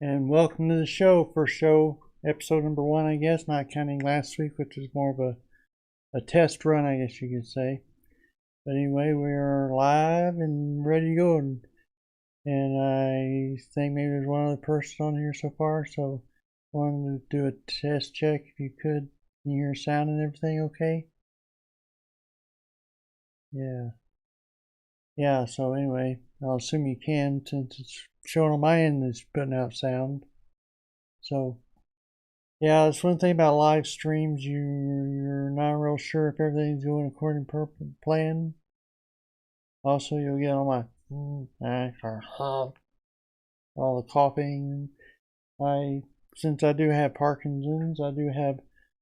And welcome to the show. First show, episode number 1, I guess, not counting last week, which was more of a test run, I guess you could say. But anyway, we are live and ready to go. And I think maybe there's one other person on here so far, so I wanted to do a test check if you could. Can you hear sound and everything okay? Yeah. Yeah, so anyway, I'll assume you can since it's showing on my end it's putting out sound. So yeah, that's one thing about live streams. You're not real sure if everything's going according to plan. Also, you'll get all all the coughing. Since I do have Parkinson's, I do have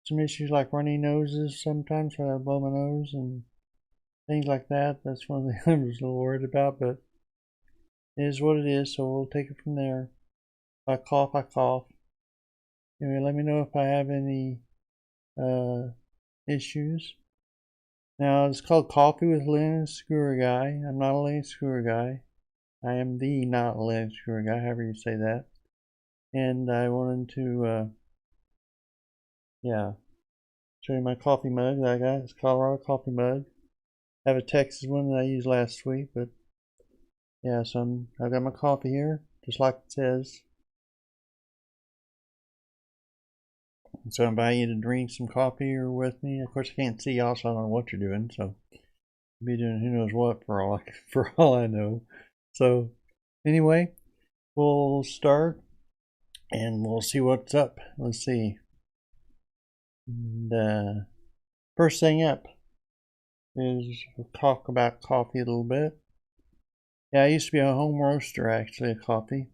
some issues like runny noses sometimes, so I blow my nose and things like that. That's one of the things I was a little worried about, but it is what it is, so we'll take it from there. If I cough, I cough. Anyway, let me know if I have any issues. Now, it's called Coffee with Lynn Skewer Guy. I'm not a Lynn Skewer Guy. I am the not Lynn Skewer Guy, however you say that. And I wanted to, show you my coffee mug that I got. It's a Colorado coffee mug. I have a Texas one that I used last week, but yeah, so I've got my coffee here, just like it says. So I invite you to drink some coffee or with me. Of course, I can't see y'all, so I don't know what you're doing. So you'll be doing who knows what for all I know. So anyway, we'll start and we'll see what's up. Let's see. And, first thing up is we'll talk about coffee a little bit. Yeah, I used to be a home roaster actually of coffee.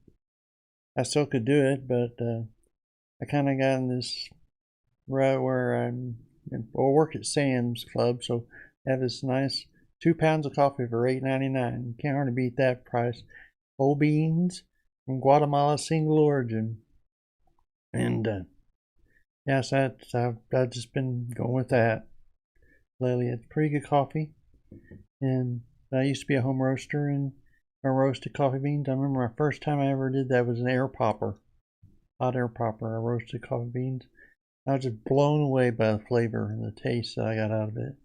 I still could do it, but I kind of got in this right where I work at Sam's Club, so I have this nice 2 pounds of coffee for $8.99. You can't hardly beat that price. Whole beans from Guatemala, single origin, and yes, I've just been going with that lately. It's pretty good coffee, and I used to be a home roaster and I roasted coffee beans. I remember my first time I ever did that was an air popper, hot air popper. I roasted coffee beans. I was just blown away by the flavor and the taste that I got out of it.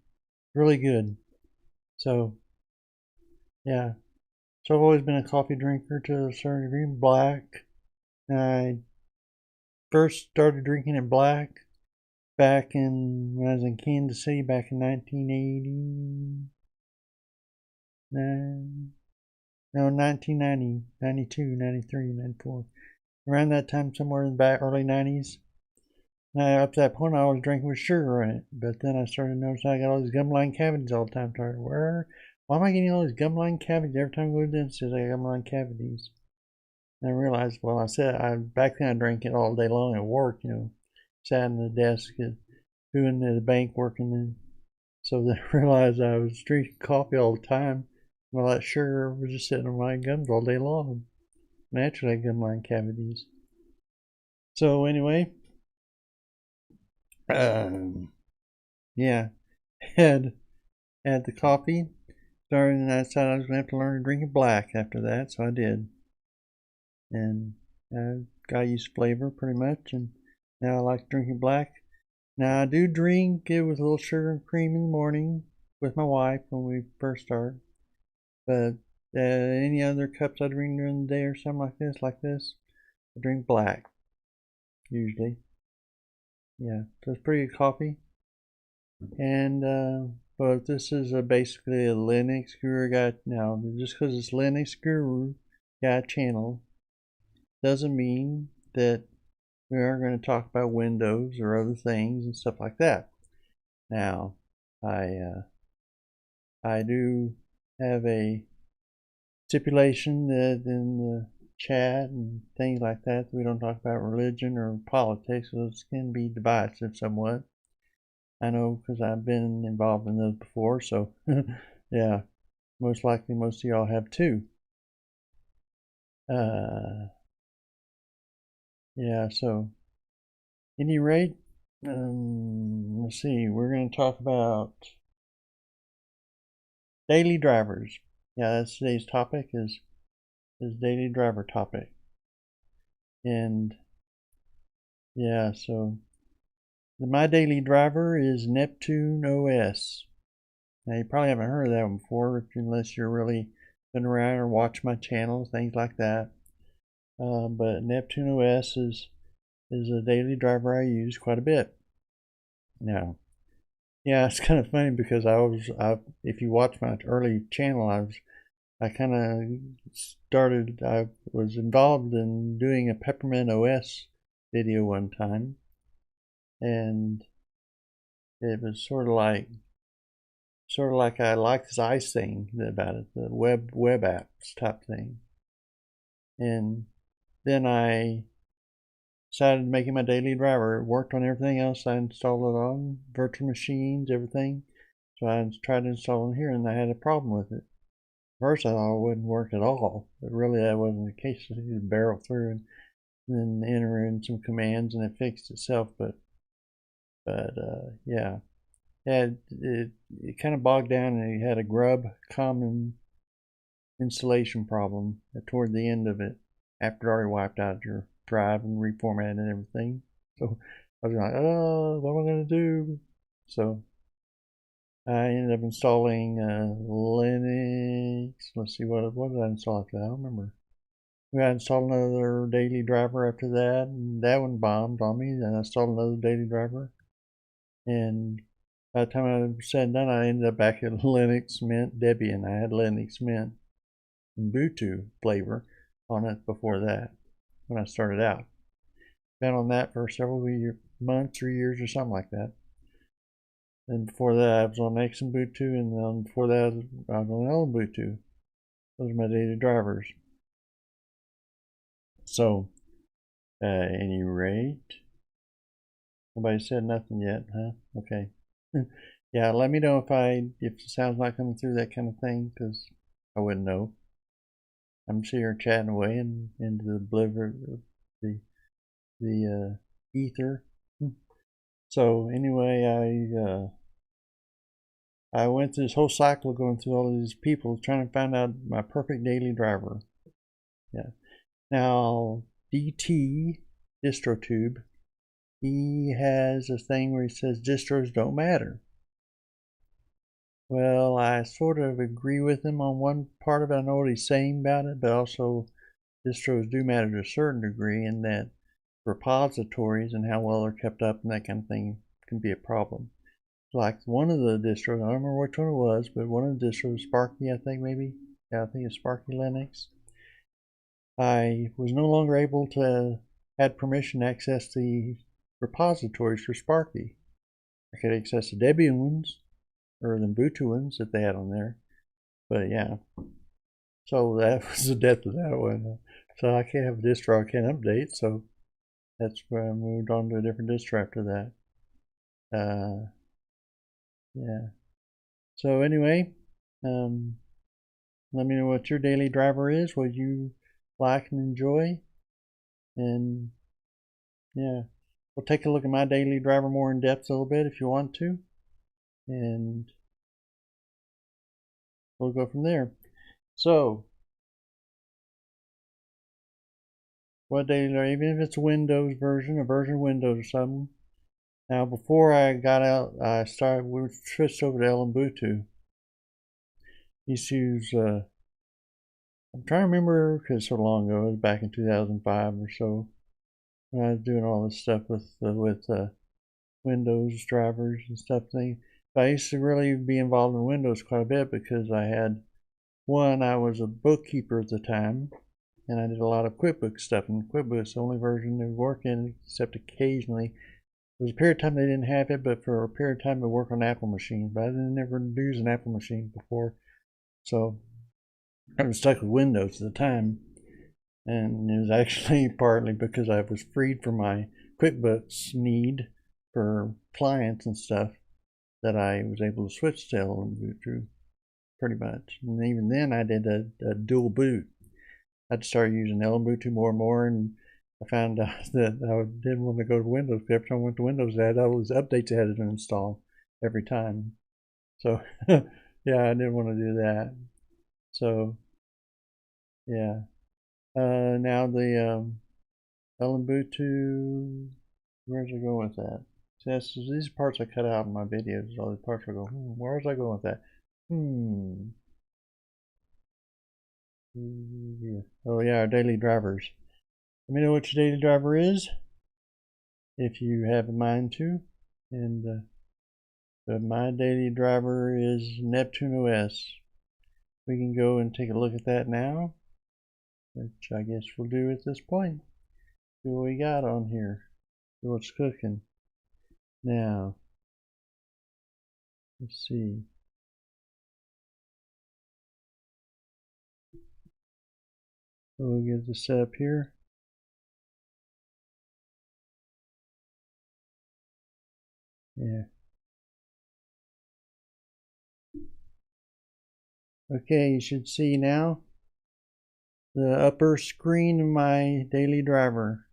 Really good. So, yeah. So I've always been a coffee drinker to a certain degree. Black. I first started drinking it black back when I was in Kansas City back in 1989. No, 1990, 92, 93, 94. Around that time, somewhere in the back early 90s. Now, up to that point, I was drinking with sugar in it, but then I started noticing I got all these gum line cavities all the time. Why am I getting all these gum line cavities every time I go to the dentist? I got gum line cavities. And I realized, well, back then I drank it all day long at work, sat in the desk, doing the bank working. And so then I realized I was drinking coffee all the time, and all that sugar was just sitting on my gums all day long. Naturally, I had gum line cavities. So anyway, yeah, had the coffee. Started, and I decided I was going to have to learn to drink it black after that, so I did. And I got used to flavor pretty much, and now I like drinking black. Now I do drink it with a little sugar and cream in the morning with my wife when we first start. But any other cups I drink during the day or something like this, I drink black usually. Yeah, so it's pretty good coffee. And but this is basically a Linux Guru Guy. Now, just because it's Linux Guru Guy channel doesn't mean that we are going to talk about Windows or other things and stuff like that. Now, I do have a stipulation that in the chat and things like that, we don't talk about religion or politics. Those can be divisive somewhat. I know because I've been involved in those before, so yeah, most likely most of y'all have too. Yeah, so any rate, let's see, we're going to talk about daily drivers. Yeah, that's today's topic is daily driver topic. And yeah, so my daily driver is Neptune OS. Now you probably haven't heard of that one before unless you're really been around or watch my channels, things like that. But Neptune OS is a daily driver I use quite a bit. Now, yeah, it's kind of funny because if you watch my early channel, I kind of I was involved in doing a Peppermint OS video one time, and it was sort of like I like this ice thing about it, the web apps type thing. And then I decided to make it my daily driver. It worked on everything else I installed it on, virtual machines, everything. So I tried to install it here, and I had a problem with it. First, I thought it wouldn't work at all, but really that wasn't the case. You could barrel through and then enter in some commands, and it fixed itself. But yeah, it kind of bogged down, and it had a grub common installation problem toward the end of it after it already wiped out your drive and reformatted and everything. So I was like, oh, what am I going to do? So I ended up installing Linux. Let's see, what did I install after that? I don't remember. I installed another daily driver after that, and that one bombed on me. Then I installed another daily driver. And by the time I was said and done, I ended up back at Linux Mint Debian. I had Linux Mint Ubuntu flavor on it before that when I started out. Been on that for several months or years or something like that. And before that, I was on Ubuntu, and then before that, I was on Ubuntu. Those are my daily drivers. So, at any rate, nobody said nothing yet, huh? Okay. Yeah, let me know if the sound's not coming through, that kind of thing, because I wouldn't know. I'm sitting here chatting away and into the the ether. So anyway, I went through this whole cycle of going through all these people trying to find out my perfect daily driver. Yeah. Now DT DistroTube, he has a thing where he says distros don't matter. Well, I sort of agree with him on one part of it. I know what he's saying about it, but also distros do matter to a certain degree in that repositories and how well they're kept up and that kind of thing can be a problem. Like one of the distros, I don't remember which one it was, but one of the distros, Sparky, I think maybe. Yeah, I think it's Sparky Linux. I was no longer able to had permission to access the repositories for Sparky. I could access the Debian ones or the Ubuntu ones that they had on there, but yeah. So that was the death of that one. So I can't have a distro I can't update. So that's where I moved on to a different distro after that. Yeah. So anyway, let me know what your daily driver is, what you like and enjoy, and yeah, we'll take a look at my daily driver more in depth a little bit if you want to, and we'll go from there. So, what daily driver, even if it's a Windows version, a version of Windows or something. Now, before I got out, we switched over to Ubuntu. Used to use, I'm trying to remember because it's so long ago, it was back in 2005 or so. When I was doing all this stuff with Windows drivers and stuff. But I used to really be involved in Windows quite a bit because I was a bookkeeper at the time, and I did a lot of QuickBooks stuff. And QuickBooks, the only version that would work in, except occasionally. There was a period of time they didn't have it, but for a period of time they worked on Apple machines. But I never used an Apple machine before, so I was stuck with Windows at the time. And it was actually partly because I was freed from my QuickBooks need for clients and stuff that I was able to switch to Ubuntu pretty much. And even then I did a dual boot. I'd started using Ubuntu more and more, and I found out that I didn't want to go to Windows. Every time I went to Windows, I had all these updates I had to install every time. So yeah, I didn't want to do that. So yeah. Now Elambutu. Where's I going with that? See, these parts I cut out in my videos. All these parts I go, where was I going with that? Oh yeah, our daily drivers. Let me know what your daily driver is, if you have a mind to. And my daily driver is Neptune OS. We can go and take a look at that now, which I guess we'll do at this point. See what we got on here. See what's cooking. Now, let's see. We'll get this set up here. Yeah. Okay, you should see now the upper screen of my daily driver.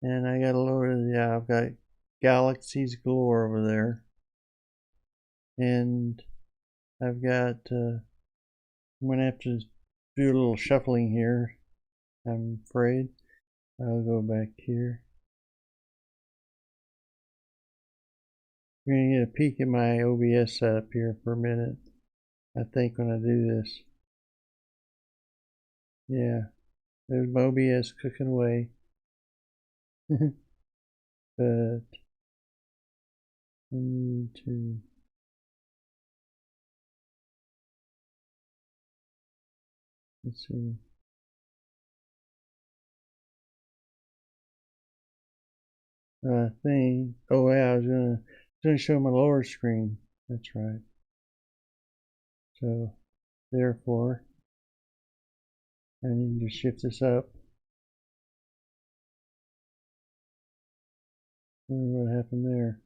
And I got a little, yeah, I've got galaxies galore over there. And I've got, I'm going to have to do a little shuffling here, I'm afraid. I'll go back here. You're going to get a peek at my OBS setup here for a minute, I think, when I do this. Yeah, there's my OBS cooking away. But I need to, let's see. Thing. Oh yeah, I was gonna show my lower screen. That's right. So therefore, I need to shift this up. I wonder what happened there.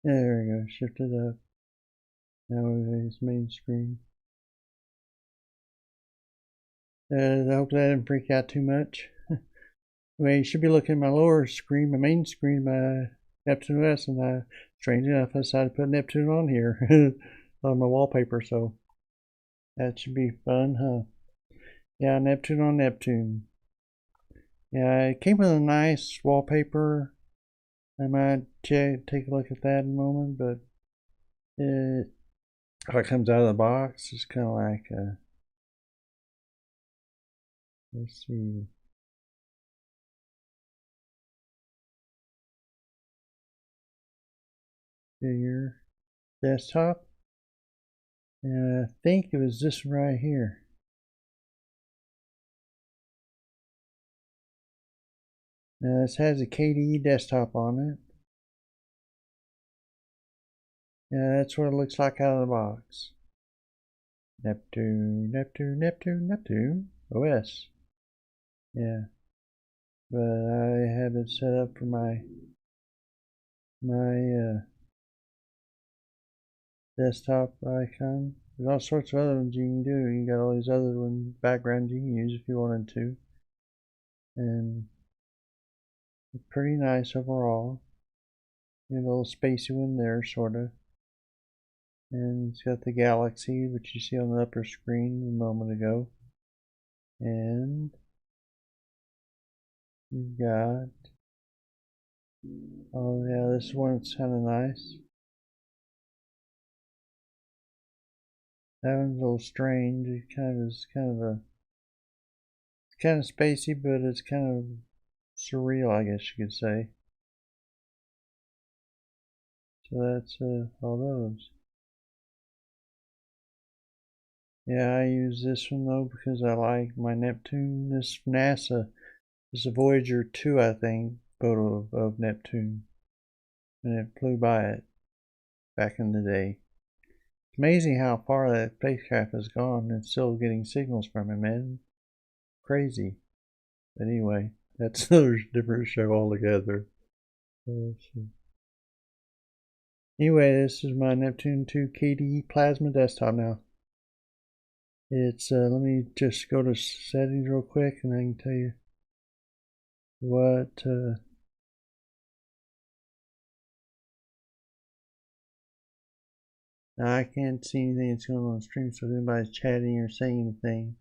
There we go. Shift it up. Now it's main screen. I hope that didn't freak out too much. Well, you should be looking at my lower screen, my main screen, my Neptune OS, and strangely enough, I decided to put Neptune on here on my wallpaper, so that should be fun, huh? Yeah, Neptune on Neptune. Yeah, it came with a nice wallpaper. I might take a look at that in a moment, but how it comes out of the box is kind of like, let's see. Figure desktop. And I think it was this one right here. Now this has a KDE desktop on it. Yeah, that's what it looks like out of the box. Neptune, Neptune, Neptune, Neptune OS. Yeah, but I have it set up for my desktop icon. There's all sorts of other ones you can do. You got all these other backgrounds you can use if you wanted to, and it's pretty nice overall. You know, a little spacey one there, sorta. And it's got the galaxy, which you see on the upper screen a moment ago. And you've got, oh yeah, this one's kind of nice. That one's a little strange. It kind of is kind of it's kind of spacey, but it's kind of surreal, I guess you could say. So that's all those. Yeah, I use this one though because I like my Neptune. This NASA is a Voyager 2, I think, photo of Neptune, and it flew by it back in the day. It's amazing how far that spacecraft has gone and still getting signals from it, man. Crazy. But anyway, that's another different show altogether. Anyway, this is my Neptune 2 KDE Plasma desktop now. It's, let me just go to settings real quick and I can tell you what, Now, I can't see anything that's going on the stream, so if anybody's chatting or saying anything,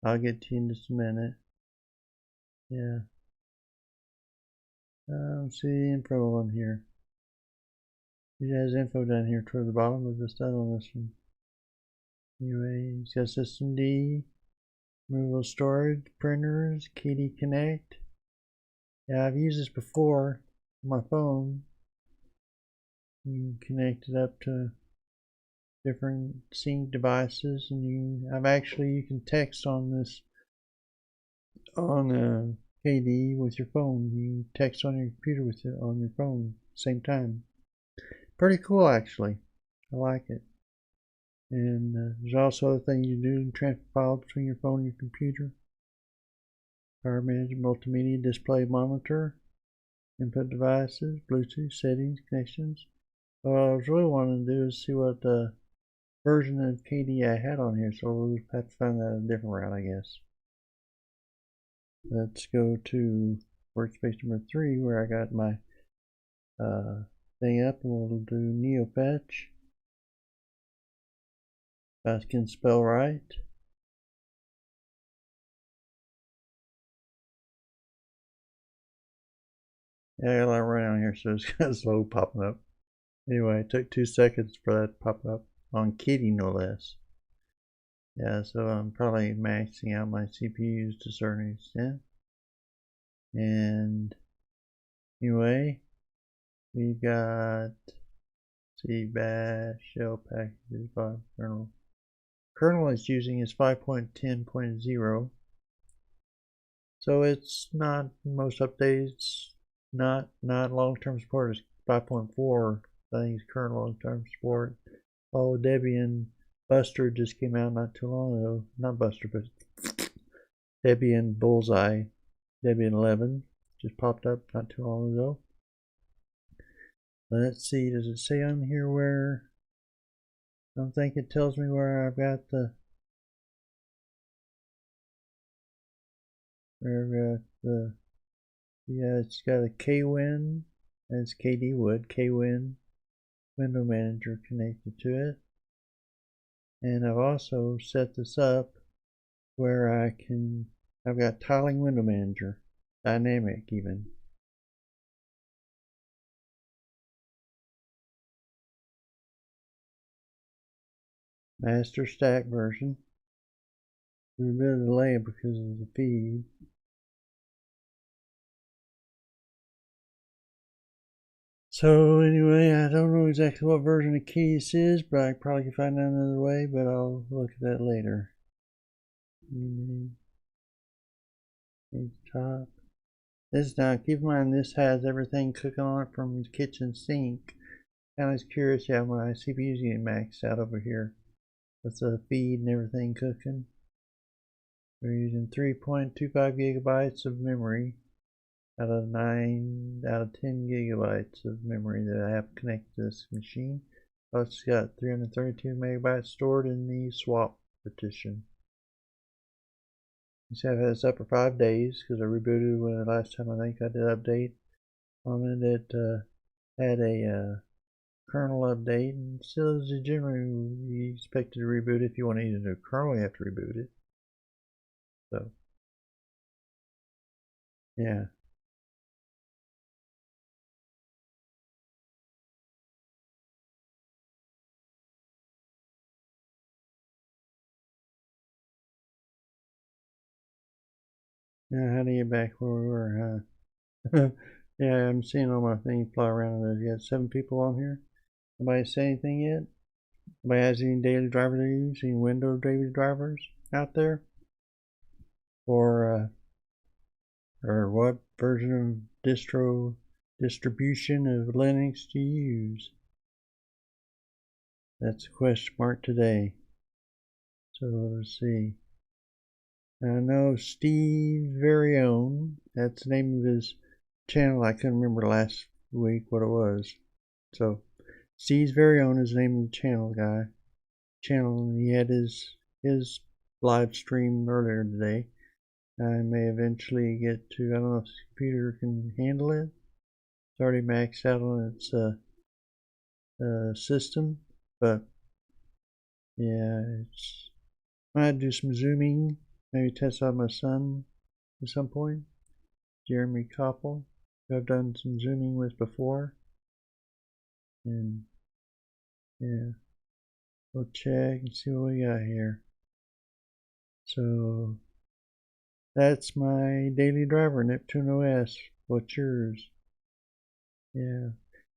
I'll get to you in just a minute. Yeah. I don't see the info on here. It has info down here toward the bottom, but it's not on this one. Anyway, it's got System D, removable storage, printers, KD Connect. Yeah, I've used this before on my phone. You can connect it up to different sync devices, and you can text on this on KD with your phone. You text on your computer with it on your phone at the same time. Pretty cool, actually. I like it. And there's also other things you do to transfer files between your phone and your computer. Power manager, multimedia, display monitor, input devices, Bluetooth, settings, connections. What I was really wanting to do is see what version of KD I had on here, so we'll have to find that a different route, I guess. Let's go to workspace number 3 where I got my thing up, and we'll do Neopatch. If I can spell right. Yeah, I got a lot right on here, so it's kind of slow popping up. Anyway, it took 2 seconds for that to pop up on Kitty, no less. Yeah, so I'm probably maxing out my CPUs to a certain extent. And anyway, we got C bash shell packages 5 kernel. Kernel is using is 5.10.0. So it's not most updates, not long-term support is 5.4. I think it's current long-term support. Oh, Debian Buster just came out not too long ago. Not Buster, but Debian Bullseye, Debian 11 just popped up not too long ago. Let's see, does it say on here where? I don't think it tells me where I've got the yeah, it's got a KWin, that's KD Wood, KWin window manager connected to it. And I've also set this up where I've got tiling window manager, dynamic even. Master stack version. There's a bit of delay because of the feed. So anyway, I don't know exactly what version of keys is, but I probably can find out another way, but I'll look at that later. Top. This now, keep in mind this has everything cooking on it from the kitchen sink. And I was curious, yeah, my CPU's getting maxed out over here with the feed and everything cooking. We're using 3.25 gigabytes of memory out of 10 gigabytes of memory that I have connected to this machine. Plus, it's got 332 megabytes stored in the swap partition. You see, I've had this up for 5 days because I rebooted when the last time I think I did update on it. It had a kernel update, and still as generally you expect to reboot it. If you want to use a new kernel, you have to reboot it. So, yeah. Now, how do you get back where we were, huh? Yeah, I'm seeing all my things fly around. There's got 7 people on here. Nobody say anything yet? Nobody has any daily driver they use? Any Windows daily drivers out there? Or what version of distribution of Linux do you use? That's a question mark today. So let's see. I know Steve's Very Own. That's the name of his channel. I couldn't remember last week what it was. So Steve's Very Own is the name of the channel guy. And he had his live stream earlier today. I may eventually get to, I don't know if the computer can handle it. It's already maxed out on its system, but Yeah, I might do some zooming, maybe test out my son at some point. Jeremy Koppel, who I've done some zooming with before. And yeah, we'll check and see what we got here. So that's my daily driver, Neptune OS. What's yours? Yeah.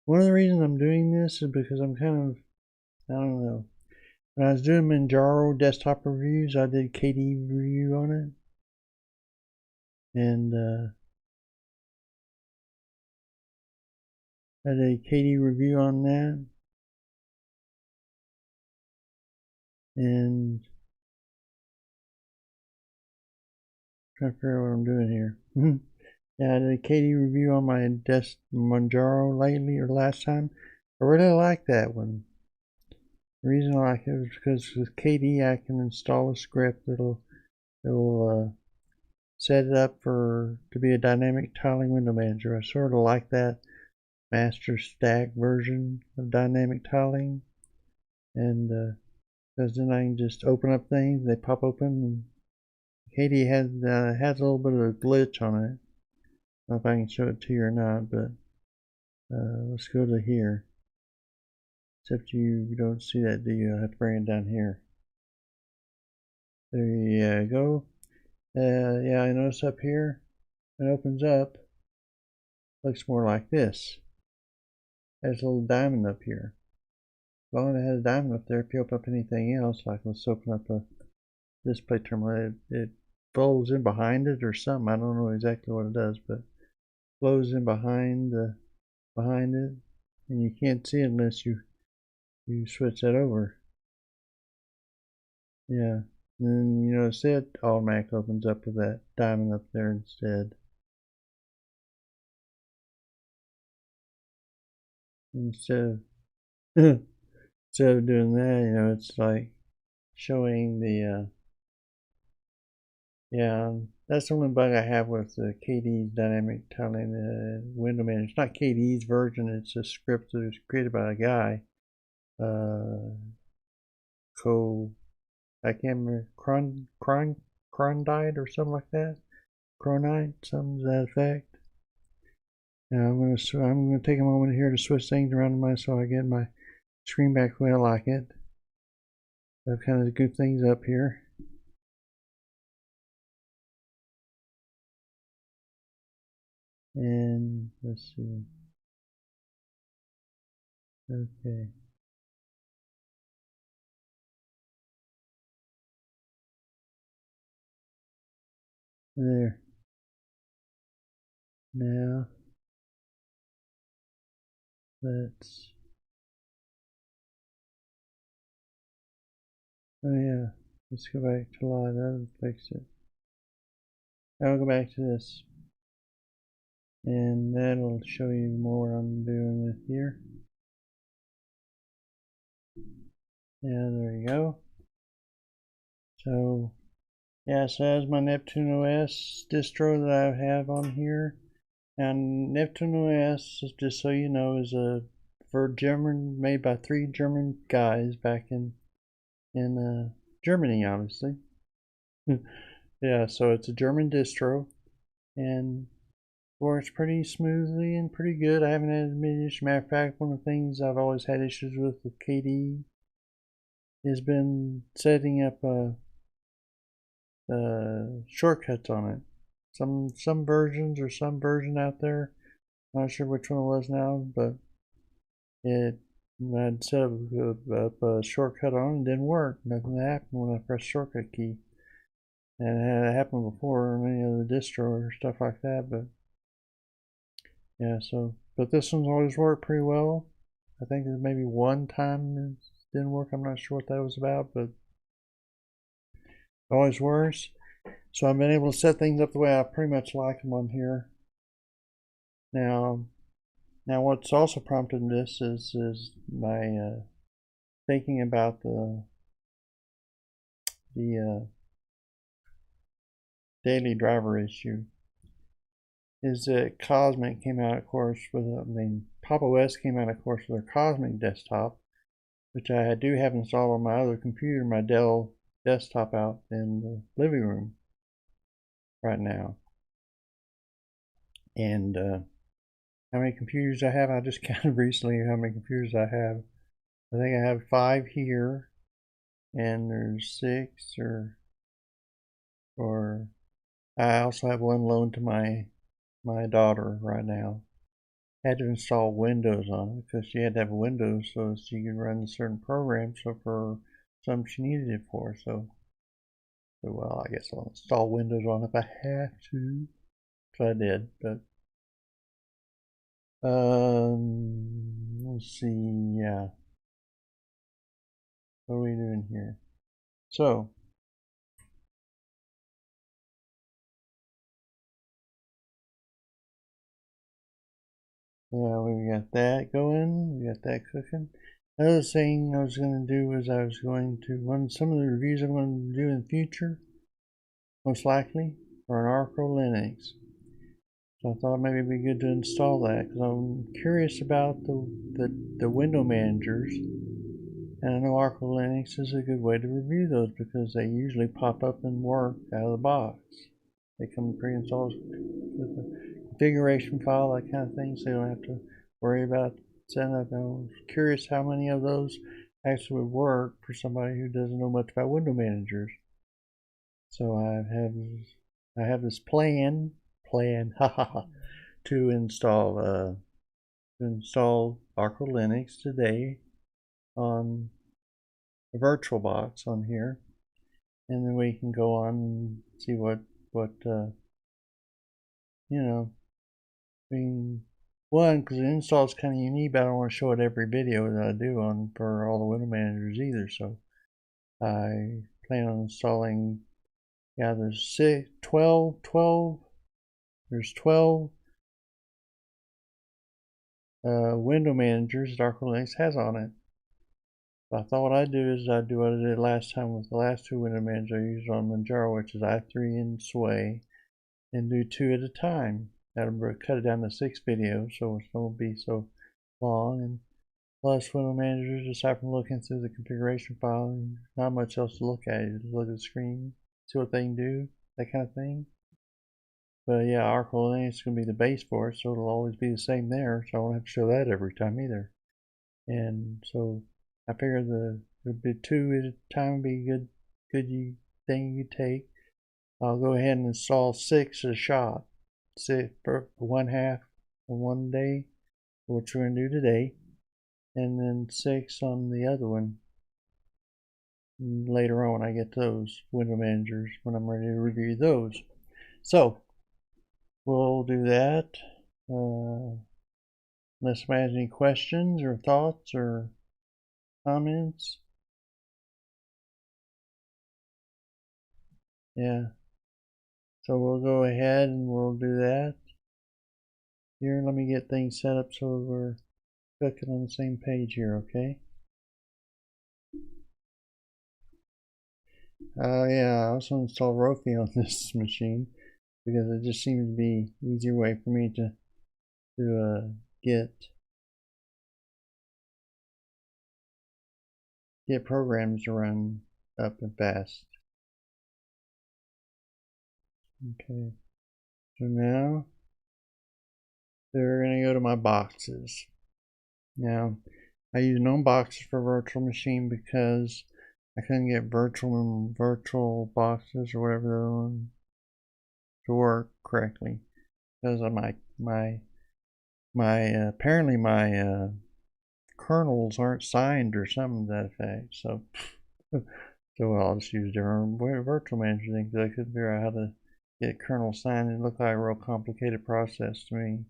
One of the reasons I'm doing this is because I'm kind of, I don't know. When I was doing Manjaro desktop reviews, I did KD review on it. And I did a KD review on that. And trying to figure out what I'm doing here. Yeah, I did a KD review on my Manjaro lately or last time. I really like that one. The reason I like it is because with KD I can install a script that'll set it up to be a dynamic tiling window manager. I sort of like that master stack version of dynamic tiling, and because then I can just open up things, they pop open. And KD has a little bit of a glitch on it. I don't know if I can show it to you or not, but let's go to here. Except you don't see that, do you? I have to bring it down here. There you go. Yeah, I notice up here, it opens up. Looks more like this. There's a little diamond up here. As long as it has a diamond up there, if you open up anything else, like let's open up a display terminal, it folds in behind it or something. I don't know exactly what it does, but flows in behind it, and you can't see it unless you switch that over. Yeah, and then you notice it automatically opens up with that diamond up there instead. Instead of doing that, it's like showing the yeah, that's the only bug I have with the KD's dynamic tiling window manager. It's not KD's version, it's a script that was created by a guy. I can't remember, Crondied or something like that. Cronite, something to that effect. Now I'm gonna take a moment here to switch things around so I get my screen back the way I like it. I've kind of goofed things up here. And let's see. Okay. There. Now let's. Oh yeah. Let's go back to live. That'll fix it. I'll go back to this. And that'll show you more what I'm doing with here. Yeah, there you go. So, yeah, so that's my Neptune OS distro that I have on here. And Neptune OS, just so you know, is made by 3 German guys back in Germany, obviously. Yeah, so it's a German distro, and works pretty smoothly and pretty good. I haven't had any issues. Matter of fact, one of the things I've always had issues with KD has been setting up shortcuts on it. Some versions or some version out there, not sure which one it was now, but I'd set up a shortcut on it and it didn't work. Nothing happened when I pressed shortcut key. And it had happened before on any other distro or stuff like that, but yeah, but this one's always worked pretty well. I think there's maybe one time it didn't work. I'm not sure what that was about, but it always works. So I've been able to set things up the way I pretty much like them on here. Now what's also prompted this is my thinking about the daily driver issue. Is that Cosmic came out, of course, Pop! OS came out, of course, with their Cosmic desktop, which I do have installed on my other computer, my Dell desktop out in the living room right now. And how many computers I have? I just counted recently how many computers I have. I think I have 5 here, and there's 6 or I also have one loaned to my daughter right now. I had to install Windows on it because she had to have Windows so she could run certain programs. So for some she needed it for. So well, I guess I'll install Windows on if I have to. So I did, but let's see. Yeah, what are we doing here? So yeah, we got that going. We got that cooking. Another thing I was going to do was I was going to run some of the reviews I'm going to do in the future, most likely, for an Arco Linux. So I thought maybe it'd be good to install that because I'm curious about the window managers. And I know Arco Linux is a good way to review those because they usually pop up and work out of the box. They come pre-installed with a configuration file, that kind of thing, so you don't have to worry about setting up. I was curious how many of those actually would work for somebody who doesn't know much about window managers. So I have this plan, to install Arco Linux today on a virtual box on here, and then we can go on and see what you know. I mean, one, because the install is kind of unique, but I don't want to show it every video that I do on for all the window managers either. So I plan on installing. Yeah, there's 12. There's 12 window managers that Arco Linux has on it. So I thought what I'd do is I'd do what I did last time with the last 2 window managers I used on Manjaro, which is i3 and Sway, and do 2 at a time. That'll cut it down to 6 videos, so it won't be so long. And plus, window managers, aside from looking through the configuration file, not much else to look at. You just look at the screen, see what they can do, that kind of thing. But yeah, Arco Linux is going to be the base for it, so it'll always be the same there. So I won't have to show that every time either. And so I figured there'd be 2 at a time would be a good thing you take. I'll go ahead and install 6 at a shot. 6 for 1/2 on one day, which we're going to do today, and then 6 on the other one later on when I get those window managers, when I'm ready to review those. So we'll do that. Unless somebody has any questions or thoughts or comments. Yeah. So we'll go ahead and we'll do that. Here, let me get things set up so we're cooking on the same page here, okay? Yeah, I also installed Rofi on this machine because it just seems to be an easier way for me to get programs to run up and fast. Okay, so now we're going to go to my boxes. Now, I use known boxes for virtual machine because I couldn't get virtual boxes or whatever to work correctly because of apparently my kernels aren't signed or something to that effect. So I'll just use different virtual manager thing because I couldn't figure out how to get kernel signed. It looked like a real complicated process to me,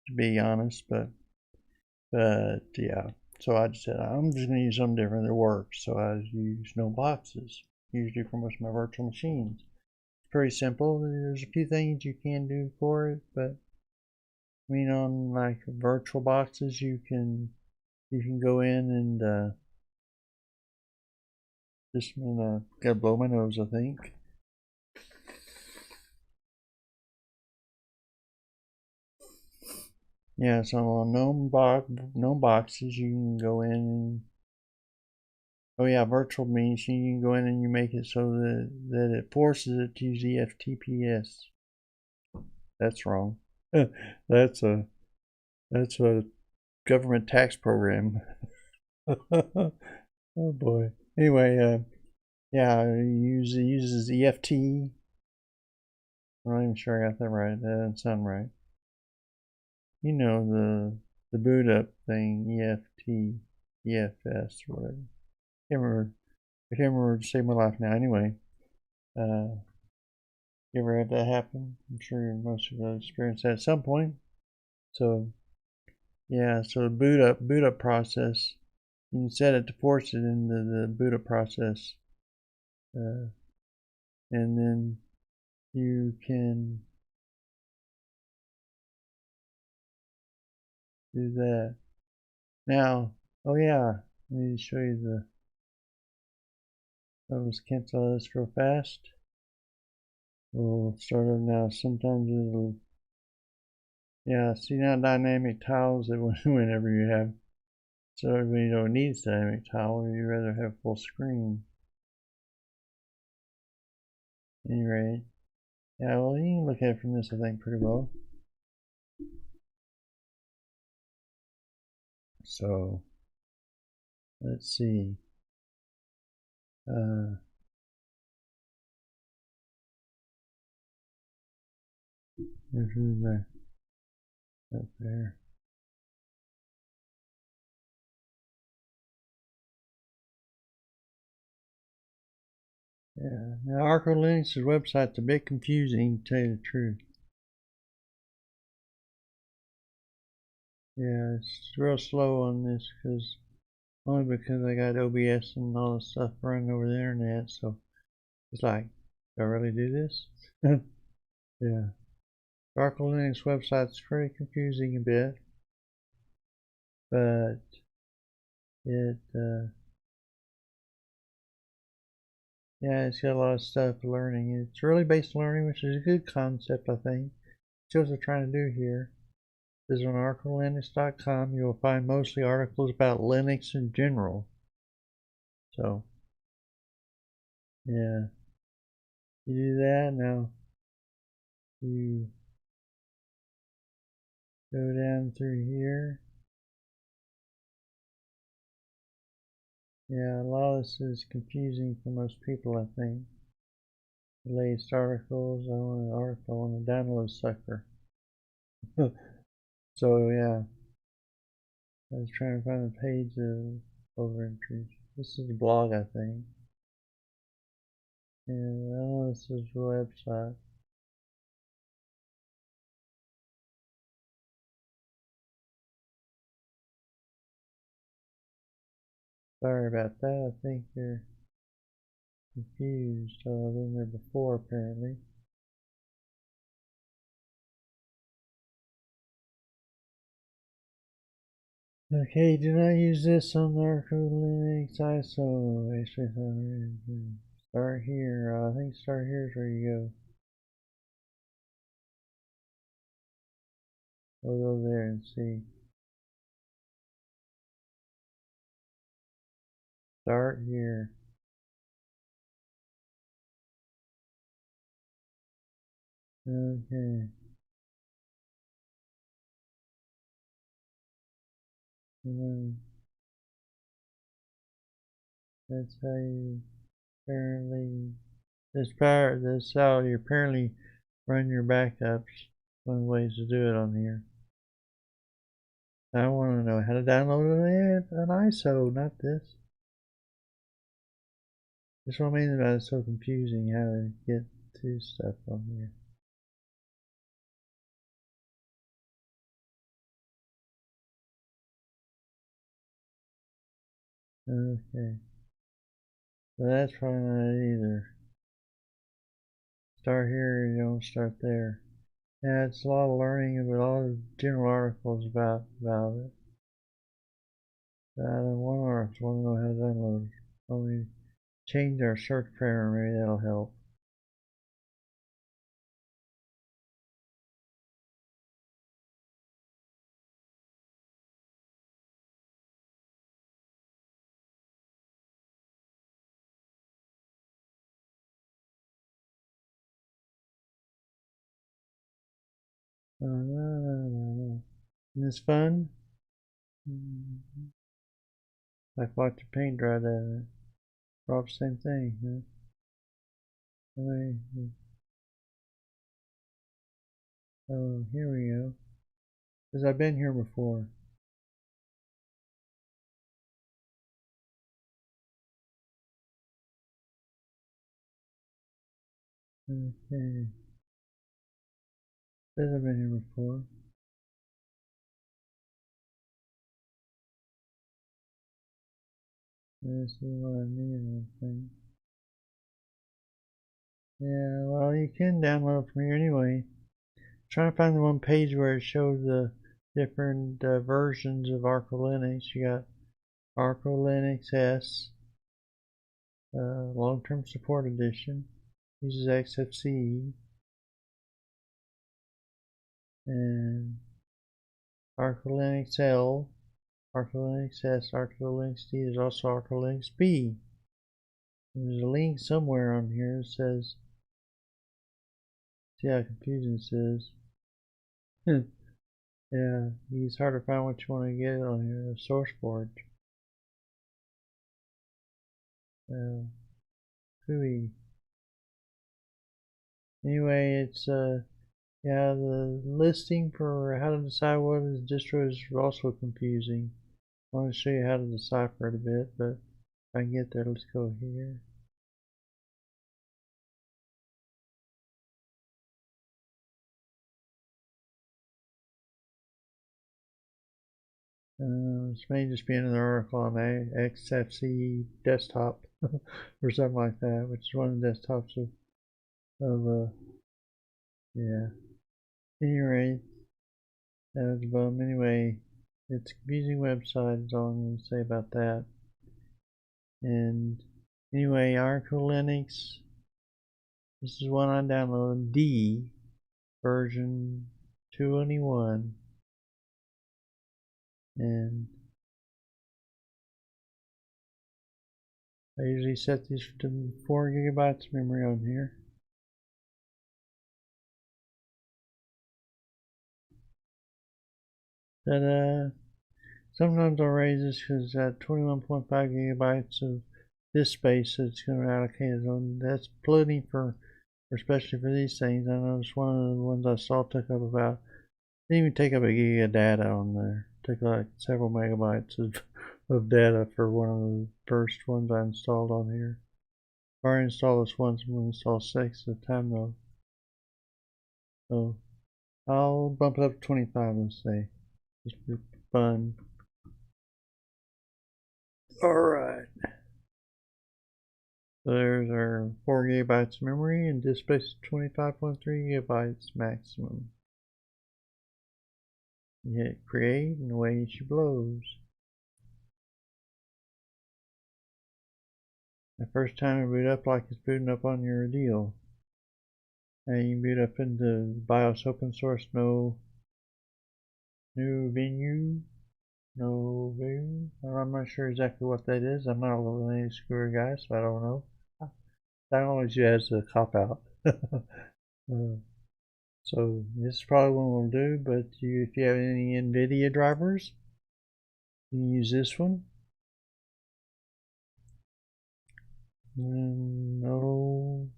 to be honest. But yeah. So I just said I'm just gonna use something different that works. So I use no boxes usually for most of my virtual machines. It's pretty simple. There's a few things you can do for it, but I mean on like virtual boxes you can go in and just gotta blow my nose, I think. Yeah, so on known boxes you can go in and Oh yeah, virtual means you can go in and you make it so that it forces it to use EFTPS. That's wrong. that's a government tax program. Oh boy. Anyway, yeah, it uses EFT. I'm not even sure I got that right. That doesn't sound right. You know the boot up thing, EFT, EFS, or whatever. I can't remember to save my life now. Anyway, you ever had that happen? I'm sure most of us experienced that at some point. So yeah, so the boot up process, you can set it to force it into the boot up process, and then you can do that. Now, oh yeah, let me show you the. Let's cancel this real fast. We'll start it now. Sometimes it'll. Yeah, see now dynamic tiles that whenever you have. So everybody don't need dynamic tile. You'd rather have full screen. At any rate, yeah. Well, you can look at it from this, I think, pretty well. So let's see. There's my up there. Yeah. Now Arco Linux's website's a bit confusing, to tell you the truth. Yeah, it's real slow on this only because I got OBS and all the stuff running over the internet. So it's like, do I really do this? Yeah. Arco Linux website's pretty confusing a bit, but it yeah, it's got a lot of stuff learning. It's really based on learning, which is a good concept, I think. That's what they're trying to do here. Is on arcolinux.com. You'll find mostly articles about Linux in general. So, yeah, you do that. Now you go down through here. Yeah, a lot of this is confusing for most people, I think. The latest articles. I want an article on the download sucker. So yeah, I was trying to find a page of over entries. This is a blog, I think. And this is the website. Sorry about that. I think you're confused. I've been there before, apparently. Okay, do not use this on the Arco Linux ISO. Start here. I think start here is where you go. We'll go there and see. Start here. Okay. That's how you apparently that's how you apparently run your backups. One of the ways to do it on here. I want to know how to download an ISO, not this. That's what I mean about it's so confusing how to get to stuff on here. Okay. So that's probably not it either. Start here, you don't start there. Yeah, it's a lot of learning and a lot of general articles about it. I don't want articles, want to know how to download it. Only change our search parameter, maybe that'll help. Isn't this fun? Like watching paint dry down. All the same thing, huh? Oh, here we go. Because I've been here before. Okay. Says I've been here before. This is what I need, I think. Yeah, well, you can download from here anyway. Trying to find the one page where it shows the different versions of Arca Linux. You got Arca Linux S, long-term support edition, uses XFCE, and Arca Linux L, Arca Linux S, Arca Linux D. There's also Arca Linux B. There's a link somewhere on here that says, see how confusing this is. Yeah, it's hard to find what you want to get on here, the source board. Cooey. Anyway, it's yeah, the listing for how to decide what is distro is also confusing. I want to show you how to decipher it a bit, but if I can get there, let's go here. This may just be another article on XFCE desktop or something like that, which is one of the desktops of yeah. Anyway, that was a bum. Anyway, it's a confusing website is all I'm going to say about that. And anyway, Arca Linux, this is one I downloaded, D, version 221. And I usually set these to 4 gigabytes memory on here. But sometimes I'll raise this because at 21.5 gigabytes of disk space it's going to allocate it on. That's plenty for especially for these things. I noticed one of the ones I saw took up about, didn't even take up a gig of data on there. Took like several megabytes of data for one of the first ones I installed on here. I already installed this once, I'm going to install 6 at a time though. So I'll bump it up to 25, let's say. Just for fun. Alright. So there's our 4 gigabytes of memory and disk space is 25.3 gigabytes maximum. You hit create and away she blows. The first time it boot up like it's booting up on your deal. And you can boot up into BIOS open source, no new venue, no view. I'm not sure exactly what that is. I'm not a Linux guru guy, so I don't know. That always has a cop out. So this is probably one we'll do, but if you have any NVIDIA drivers, you can use this one. No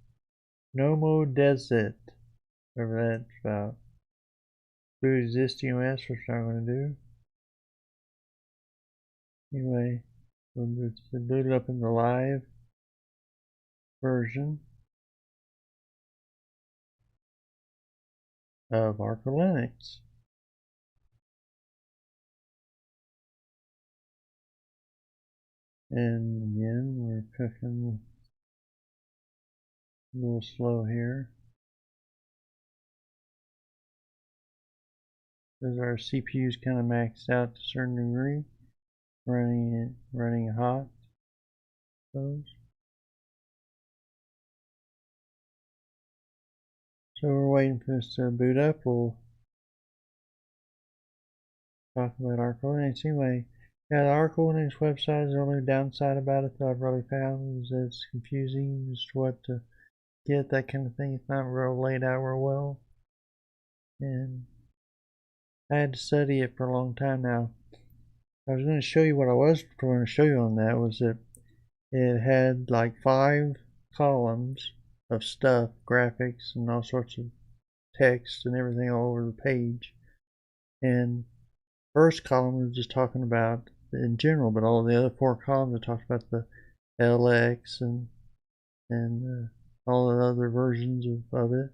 Desert, whatever that's about. Boot existing OS, which I'm going to do. Anyway, we'll boot it up in the live version of Arca Linux. And again, we're cooking a little slow here. Because our CPU is kind of maxed out to a certain degree, running hot. So we're waiting for this to boot up. We'll talk about Arca Linux anyway. Yeah, the Arca Linux website is the only downside about it that I've really found is that it's confusing as to what to get, that kind of thing. It's not real laid out real well. And I had to study it for a long time now. I was going to show you what I was going to show you on that was that it had like 5 columns of stuff, graphics and all sorts of text and everything all over the page. And first column was just talking about in general, but all the other 4 columns are talking about the LX and all the other versions of it.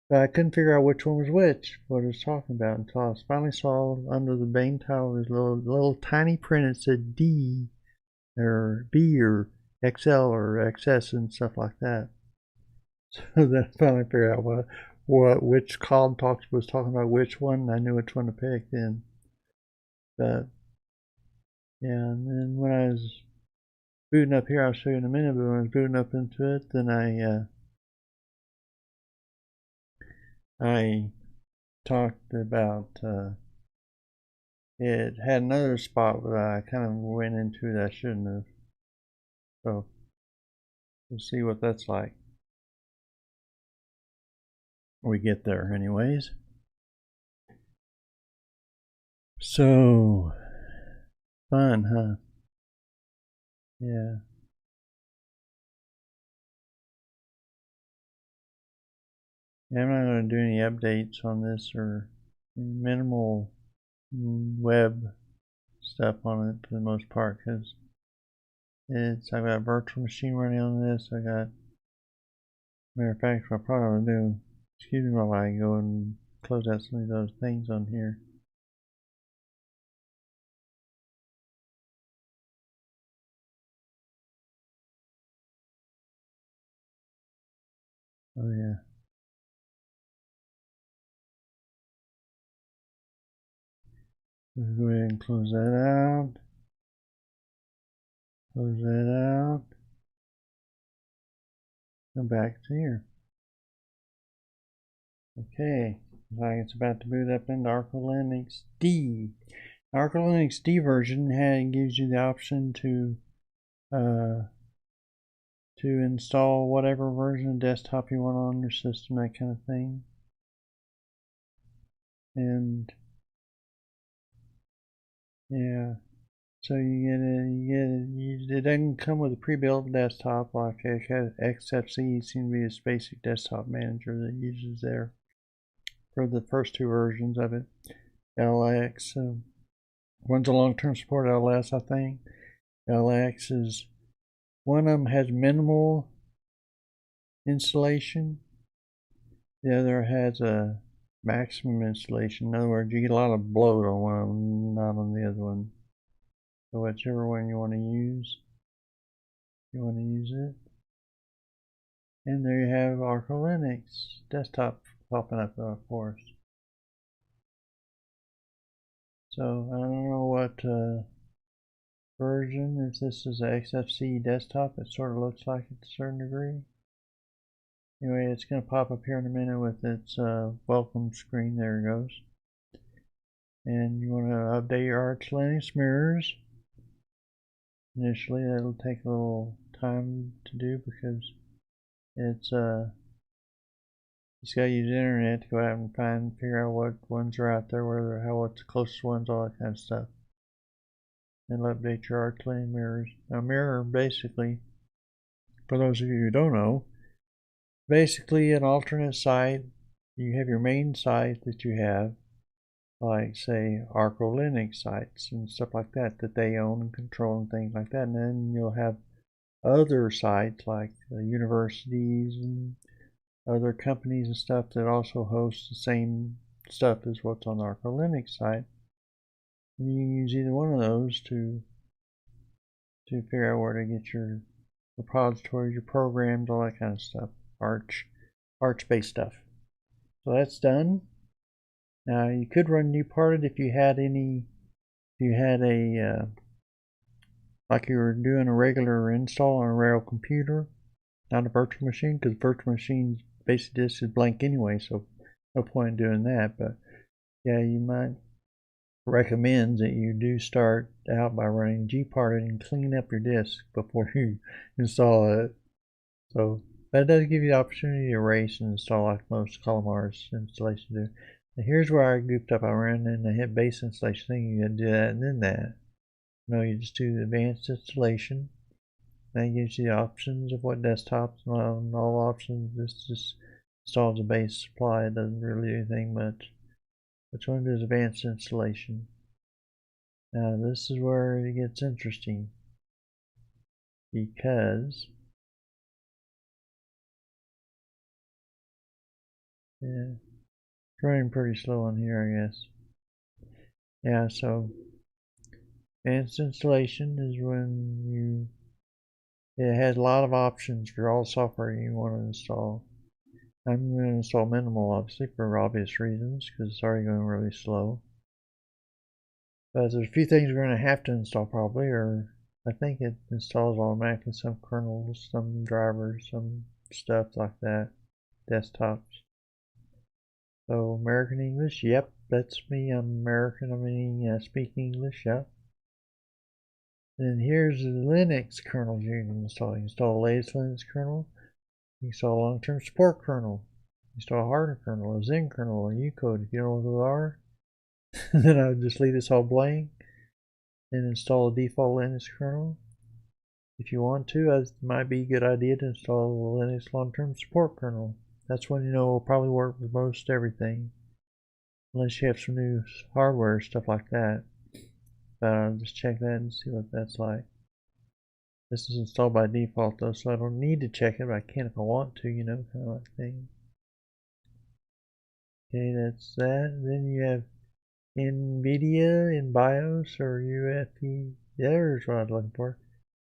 But I couldn't figure out which one was which, what it was talking about, until I finally saw under the main title there's a little tiny print that said D or B or XL or XS and stuff like that. So then I finally figured out which column was talking about which one, and I knew which one to pick then. But yeah, and then when I was booting up here, I'll show you in a minute, but when I was booting up into it, then I talked about it had another spot that I kind of went into that I shouldn't have. So we'll see what that's like. We get there anyways. So fun, huh? Yeah. I'm not going to do any updates on this or minimal web stuff on it for the most part because I've got a virtual machine running on this. Matter of fact, what I probably do, excuse me while I go and close out some of those things on here. Oh yeah. Let's go ahead and close that out. Close that out. Go back to here. Okay, like it's about to boot up into Arch Linux D. Arch Linux D version gives you the option to install whatever version of desktop you want on your system, that kind of thing. And yeah, so it doesn't come with a pre-built desktop like XFCE seems to be its basic desktop manager that uses there for the first 2 versions of it. LX, one's a long-term support LS, I think. LX is one of them has minimal installation. The other has a maximum installation. In other words, you get a lot of bloat on one of them, not on the other one. So whichever one you want to use, it. And there you have Arch Linux desktop popping up, of course. So I don't know what version. If this is a XFCE desktop, it sort of looks like it to a certain degree. Anyway, it's going to pop up here in a minute with its welcome screen. There it goes. And you want to update your Arch Linux mirrors. Initially, that'll take a little time to do because it's got to use the internet to go out and figure out what ones are out there, what's the closest ones, all that kind of stuff. And update your Arch Linux mirrors. Now, mirror basically, for those of you who don't know, basically an alternate site. You have your main site that you have, like say Arch Linux sites and stuff like that they own and control and things like that. And then you'll have other sites like universities and other companies and stuff that also host the same stuff as what's on the Arch Linux site. And you can use either one of those to figure out where to get your repositories, your programs, all that kind of stuff. Arch-based stuff. So that's done. Now you could run uparted if you had like you were doing a regular install on a real computer, not a virtual machine, because virtual machine's basic disk is blank anyway, so no point in doing that. But yeah, you might recommend that you do start out by running gparted and clean up your disk before you install it. So that does give you the opportunity to erase and install like most Colomar's installations do. Here's where I goofed up. I ran in the hit base installation thing. You gotta do that and then that. No, you just do the advanced installation. That gives you the options of what desktops and all options. This just installs the base supply. It doesn't really do anything much. Which one is advanced installation? Now this is where it gets interesting, because yeah, it's running pretty slow on here, I guess. Yeah, so advanced installation is when it has a lot of options for all software you want to install. I'm going to install minimal, obviously, for obvious reasons, because it's already going really slow. But there's a few things we're going to have to install probably, or I think it installs automatically some kernels, some drivers, some stuff like that, desktops. So American English, yep, that's me. I'm American. I mean, I speak English, yep. And here's the Linux kernels you can install. You can install the latest Linux kernel. You can install a long-term support kernel. You install a hardened kernel, a Zen kernel, a Ucode. If you don't know what those are, then I would just leave this all blank and install a default Linux kernel. If you want to, it might be a good idea to install the Linux long-term support kernel. That's when you know it will probably work with most everything, unless you have some new hardware, stuff like that. But I'll just check that and see what that's like. This is installed by default though, so I don't need to check it, but I can if I want to, you know, kind of like thing. Okay, that's that. Then you have NVIDIA in BIOS or UEFI. There's what I was looking for.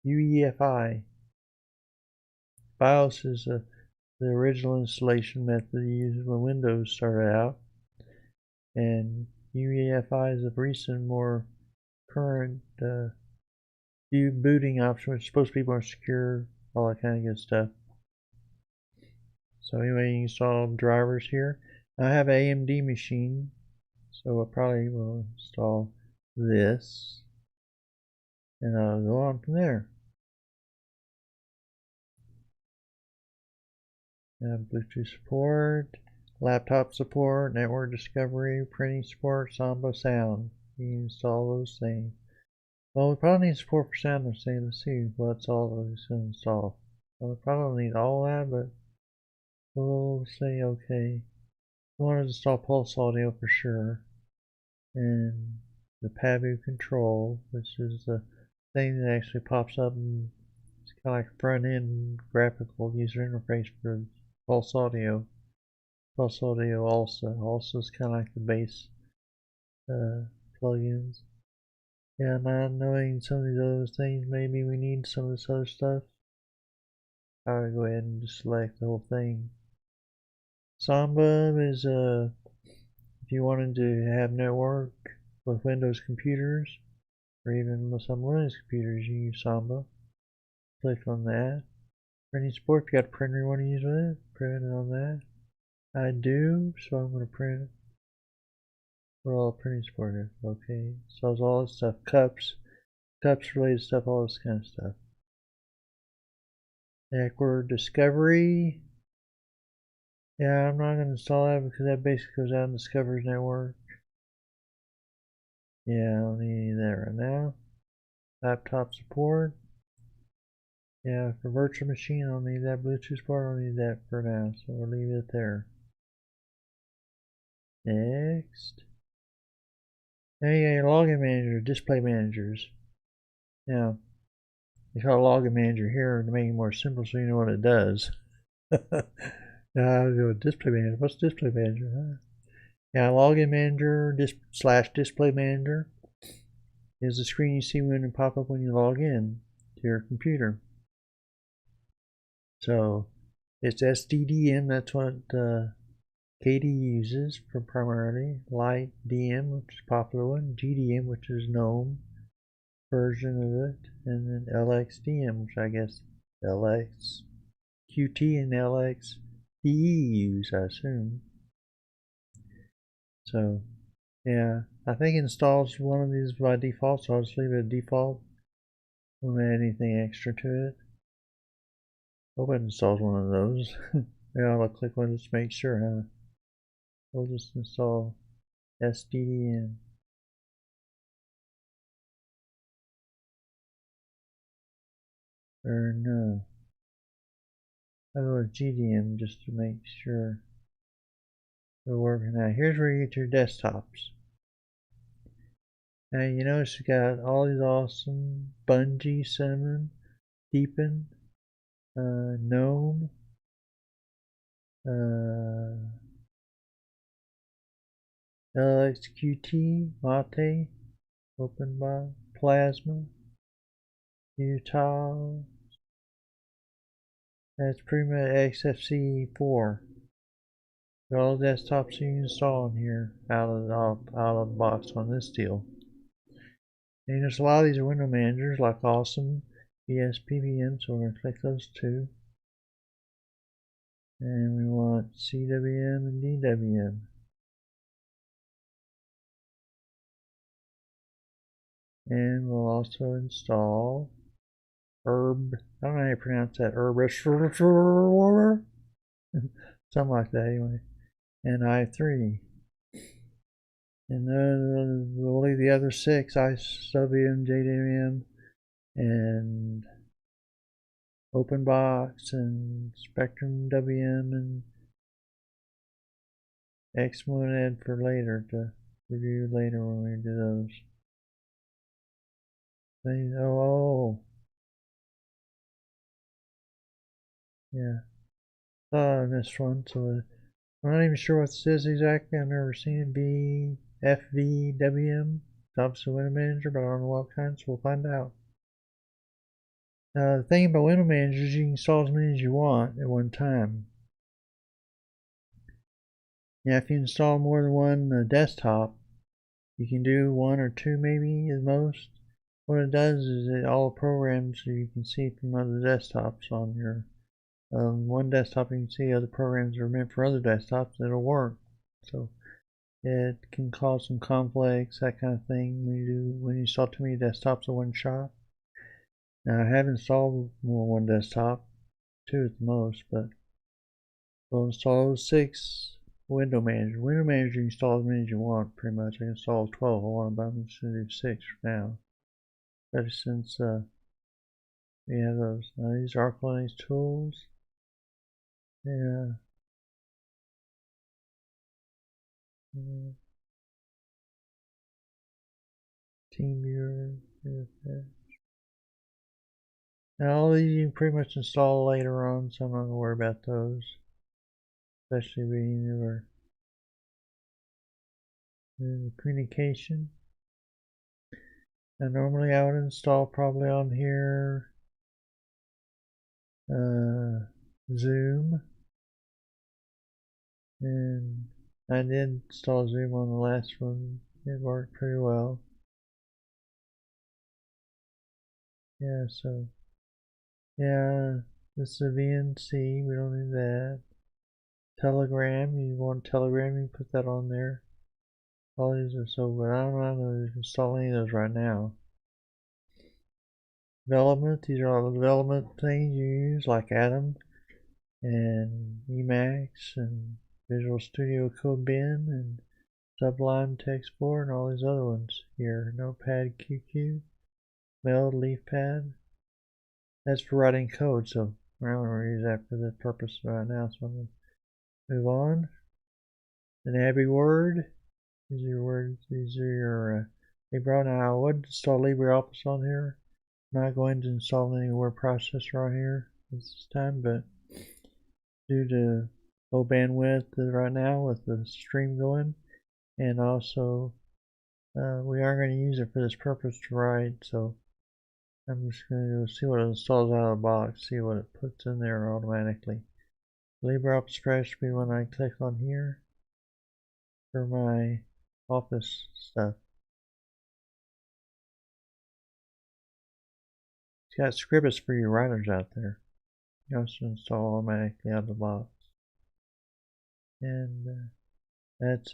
UEFI. BIOS is the original installation method used when Windows started out, and UEFI is a recent, more current booting option, which is supposed to be more secure, all that kind of good stuff. So anyway, you install drivers here. I have an AMD machine, so I probably will install this, and I'll go on from there. Bluetooth support, laptop support, network discovery, printing support, Samba sound. You can install those things. Well, we probably need support for sound. Let's see what's all those to install. Well, we probably don't need all that, but we'll say okay. We want to install pulse audio for sure, and the Pavu control, which is the thing that actually pops up, and it's kind of like a front-end graphical user interface for pulse audio. Pulse audio also is kind of like the base plugins. Yeah, not knowing some of these other things, maybe we need some of this other stuff. I'll go ahead and just select the whole thing. Samba is if you wanted to have network with Windows computers, or even with some Linux computers, you use Samba. Click on that. Printing support, if you got a printer you want to use with it, print it on that. I do, so I'm going to print what all printing support is. Okay, so it's all this stuff, cups related stuff, all this kind of stuff. Network discovery. Yeah, I'm not going to install that because that basically goes out and discovers network. Yeah, I don't need any of that right now. Laptop support. Yeah, for virtual machine, I don't need that. Bluetooth support, I don't need that for now, so we'll leave it there. Next. Now you got your login manager, display managers. Now, you call login manager here to make it more simple so you know what it does. Now I'll go with display manager. What's display manager? Huh? Yeah, login manager / display manager is the screen you see when it pop up when you log in to your computer. So it's SDDM. That's what Katie uses for primarily. Light DM, which is a popular one. GDM, which is GNOME version of it, and then LXDM, which I guess LXQT and LXDE use, I assume. So yeah, I think it installs one of these by default, so I'll just leave it at default. Won't add anything extra to it. Hope it installs one of those. Yeah, I'll click on it just to make sure, huh? We'll just install SDDM. Or no. I'll go with GDM just to make sure we're working out. Here's where you get your desktops. Now you notice you got all these awesome Bungee, Cinnamon, Deepin, Gnome, LXQT, Mate, OpenBot, Plasma, Utah. That's pretty much XFCE4. Got all the desktops you can install in here out of the box on this deal. And there's a lot of these window managers like Awesome, ESPVM, so we're going to click those two. And we want CWM and DWM. And we'll also install Herb. I don't know how you pronounce that. Herb. Something like that anyway. And i3. And then we'll leave the other 6, ISWM, JWM, and OpenBox, and Spectrum WM, and XMonad for later, to review later when we do those. Yeah. I missed one, so I'm not even sure what this is exactly. I've never seen it. BFVWM. It's obviously Window Manager, but I don't know what kind, so we'll find out. The thing about Window Manager is you can install as many as you want at one time. Now, if you install more than one desktop, you can do 1 or 2 maybe at most. What it does is it all programs so you can see from other desktops on your one desktop. You can see other programs that are meant for other desktops that'll work. So it can cause some conflicts, that kind of thing, when you install too many desktops at one shot. Now I have installed more than one desktop, 2 at the most, but we'll install 6 window manager. Window manager you can install as many as you want, pretty much. I can install 12 if I want, but I'm just going to do 6 for now. Especially since we have those. Now these are ArcLinux tools. Yeah. TeamViewer. Now all these you can pretty much install later on, so I'm not going to worry about those. Especially being newer. Communication. Now normally I would install probably on here Zoom. And I did install Zoom on the last one. It worked pretty well. Yeah, so yeah, this is a VNC. We don't need that. Telegram. You want Telegram? You can put that on there. All these are so, but I'm not going to install any of those right now. Development. These are all the development things you use, like Atom and Emacs and Visual Studio Code Bin and Sublime Textboard and all these other ones here. Notepad QQ, Meld, LeafPad. That's for writing code, so I don't want to use that for that purpose right now, so I'm going to move on. Then AbiWord. These are your words. These are your LibreOffice. Now I would install LibreOffice on here. I'm not going to install any word processor on here this time, but due to low bandwidth right now with the stream going, and also we are going to use it for this purpose to write, so I'm just going to see what it installs out of the box, see what it puts in there automatically. LibreOffice Express will be when I click on here for my office stuff. It's got scripts for you writers out there. You also install automatically out of the box. And that's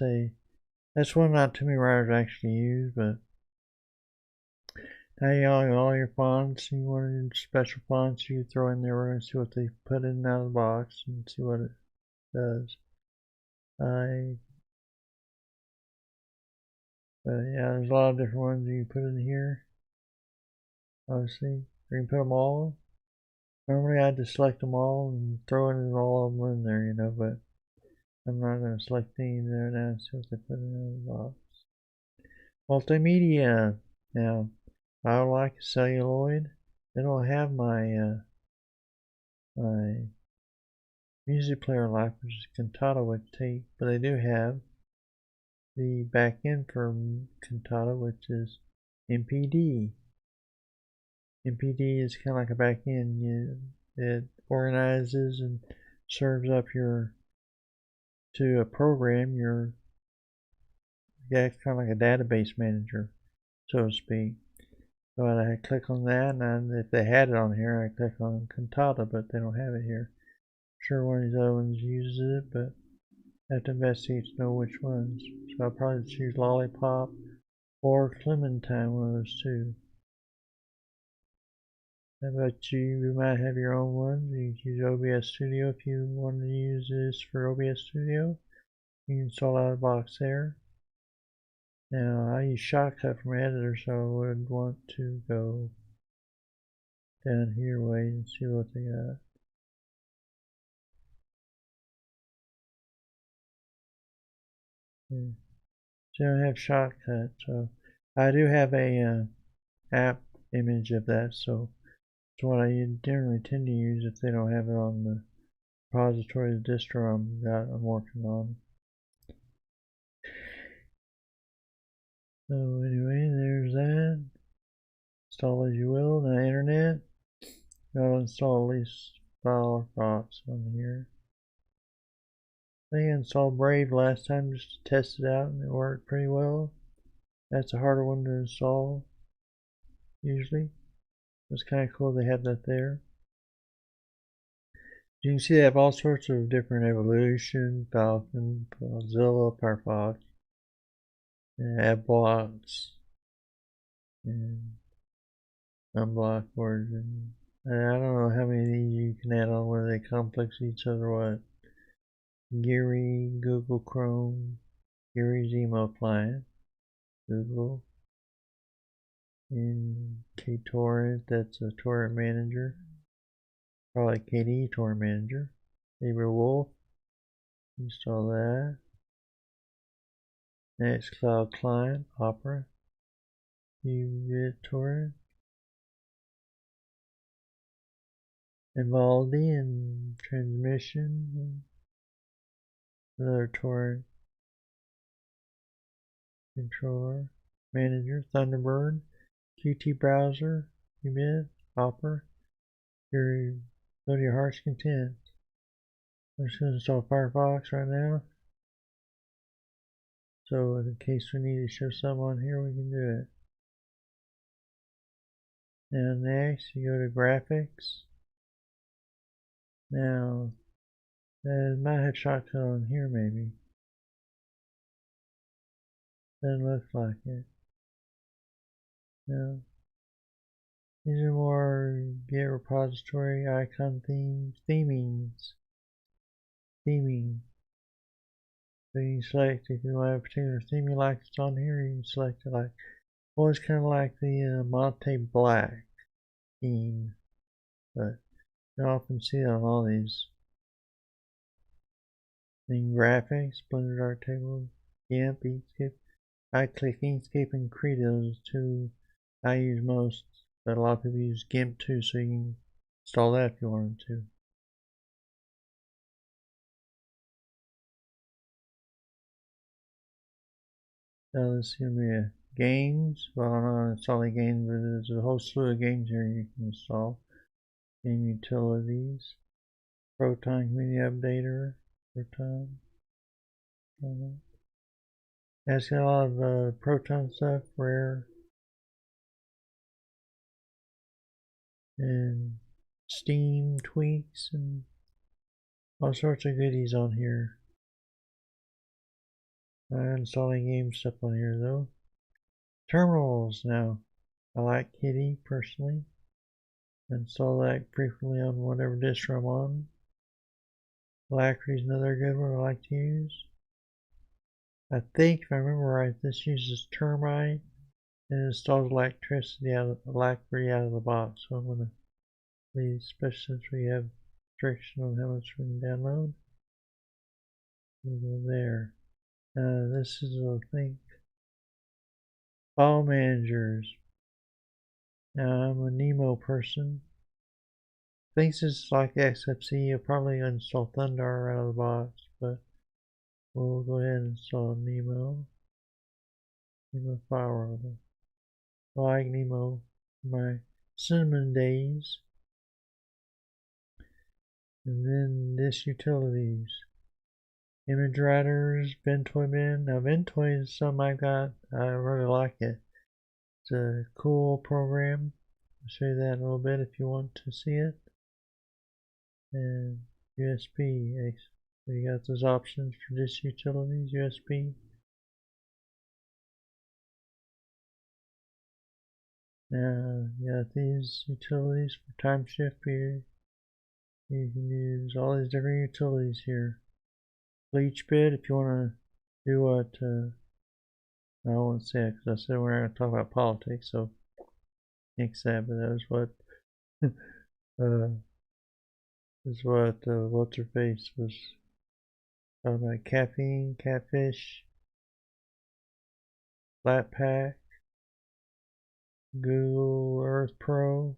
one not too many writers actually use, but now you got all your fonts. You want special fonts you throw in there. We're going to see what they put in out of the box and see what it does. But yeah, there's a lot of different ones you can put in here. Obviously, you can put them all. Normally I just select them all and throw in all of them in there, you know, but I'm not going to select any there now, see what they put in the box. Multimedia. Now, I don't like celluloid. They don't have my my music player like, which is Cantata with tape, but they do have the back end for Cantata, which is MPD. MPD is kind of like a back end. It organizes and serves up to a program yeah, kind of like a database manager, so to speak. So I click on that, and if they had it on here, I click on Cantata, but they don't have it here. I'm sure one of these other ones uses it, but I have to investigate to know which ones. So I'll probably choose Lollipop or Clementine, one of those two. How about you? You might have your own ones. You can use OBS Studio if you want to use this for OBS Studio. You can install out of the box there. Now I use Shotcut from editor, so I would want to go down here, wait and see what they got. Yeah. So I don't have Shotcut, so I do have a app image of that, so it's what I generally tend to use if they don't have it on the repository of the distro I'm working on. So anyway, there's that. Install as you will. Now internet. I'll install at least Firefox on here. I think I installed Brave last time just to test it out, and it worked pretty well. That's a harder one to install usually. It's kind of cool they have that there. You can see they have all sorts of different evolution, Falcon, Mozilla, Firefox, and ad blocks, and unblock version. I don't know how many of these you can add on, whether they complex each other or what. Geary, Google Chrome, Geary's email client, Google, and KTorrent, that's a torrent manager. Probably KDE torrent manager. Saber Wolf, install that. Nextcloud client, Opera, torrent, and Vivaldi and transmission, another torrent controller, manager, Thunderbird, Qt browser, Qbit, Opera. Go to your heart's content. I'm just going to install Firefox right now. So in case we need to show something on here, we can do it. Now next, you go to graphics. Now, it might have Shotcut on here maybe. Doesn't look like it. No. These are more get repository icon themes, themings. Theming. So you can select if you have a particular theme you like that's on here, you can select it like, well, it's kind of like the Monte Black theme, but you often see it on all these. In graphics, Blender Darktable, GIMP, Inkscape. I click Inkscape and Krita, those two I use most, but a lot of people use GIMP too, so you can install that if you wanted to. Now this is going to be a games. Well, I'm not installing games, but there's a whole slew of games here you can install. Game utilities, Proton Community Updater, Proton. It's got a lot of Proton stuff, rare, and Steam tweaks, and all sorts of goodies on here. I'm installing game stuff on here though. Terminals now. I like Kitty personally. Install that frequently on whatever distro I'm on. Alacrity's another good one I like to use. I think if I remember right, this uses termite and installs electricity out of the box. So I'm gonna leave, especially since we have restriction on how much we can download. We'll go there. This is I think file managers. Now I'm a Nemo person. Thinks it's like XFCE. You'll probably install Thundar out of the box, but we'll go ahead and install Nemo. Nemo Firewall. I like Nemo my cinnamon days. And then this utilities. Image writers, Ventoy bin. Now Ventoy is something I got. I really like it. It's a cool program. I'll show you that in a little bit if you want to see it. And USB. So you got those options for disk utilities, USB. Now you got these utilities for time shift period. You can use all these different utilities here. Bleach bit if you want to do what I won't say it because I said we're going to talk about politics, so nix that. But that was what what's her face was talking about: caffeine, catfish, flat pack, Google Earth Pro.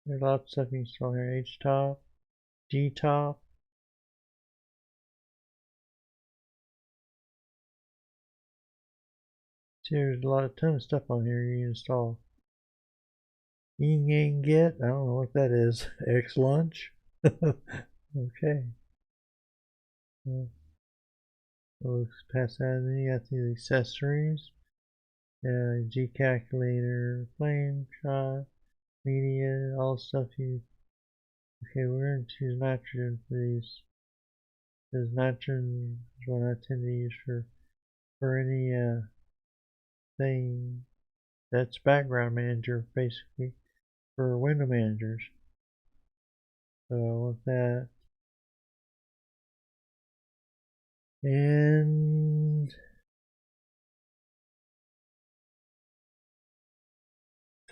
There's lots of stuff you can install here. H-top, G-top. See, there's a ton of stuff on here you can install. Ying Get, I don't know what that is. X Lunch. Okay. We'll pass that. And then you got the accessories. G calculator, flame shot, media, all stuff you. Okay, we're going to choose nitrogen for these. Because nitrogen is what I tend to use for any thing that's background manager basically for window managers. So I want that. And